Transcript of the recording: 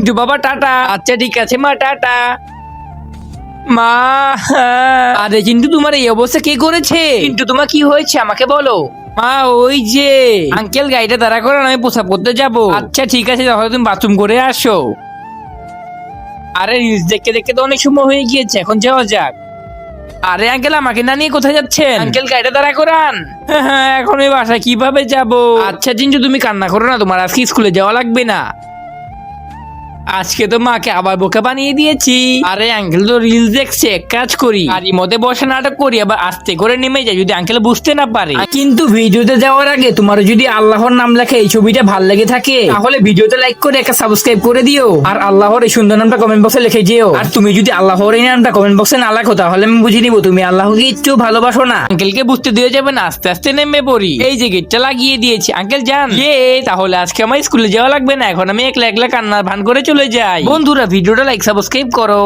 চিন্টু বাবা টাটা। আচ্ছা ঠিক আছে মা, টাটা। মা, আরে চিন্টু তোমার এই অবস্থা কে করেছে? চিন্টু তোমার কি হয়েছে আমাকে বলো। মা ওই যে আঙ্কেল গাড়িটা দাঁড়া করেন, আমি প্রসাব করতে যাব। আচ্ছা ঠিক আছে, তাহলে তুমি বাথরুম করে আসো। আরে রিলস দেখতে দেখতে তো অনেক সময় হয়ে গিয়েছে, এখন যাওয়া যাক। আরে আঙ্কেল আমাকে না নিয়ে কোথায় যাচ্ছেন? আঙ্কেল গাড়িটা দাঁড়া করান। হ্যাঁ এখন এই বাসায় কিভাবে যাব? আচ্ছা চিন্টু তুমি কান্না করো না, তোমার আজকে স্কুলে যাওয়া লাগবে না। আজকে তো মাকে আবার বোকা বানিয়ে দিয়েছি। আরে আঙ্কেল তো রিলস দেখছে, এক কাজ করি গাড়ির মধ্যে বসে নাটক করি, আবার আস্তে করে নেমে যাই যদি আঙ্কেল বুঝতে না পারে। কিন্তু ভিডিওতে যাওয়ার আগে তোমার যদি আল্লাহর নাম লেখা এই ছবিটা ভাল লেগে থাকে তাহলে ভিডিওতে লাইক করে একটা সাবস্ক্রাইব করে দিও, আর আল্লাহর এই সুন্দর নামটা কমেন্ট বক্সে লিখে যেও। আর তুমি যদি আল্লাহর এই নামটা কমেন্ট বক্সে না লেখো তাহলে আমি বুঝে নিব তুমি আল্লাহকে একটু ভালোবাসো না। আঙ্কেলকে বুঝতে দিয়ে যাবে না, আস্তে আস্তে নেমে পড়ি। এই যে গেটটা লাগিয়ে দিয়েছি, আঙ্কেল যান। তাহলে আজকে আমার স্কুলে যাওয়া লাগবে না, এখন আমি একলা একলা কান্নার ভান করে চলে যাই। বন্ধুরা ভিডিওটা লাইক সাবস্ক্রাইব করো।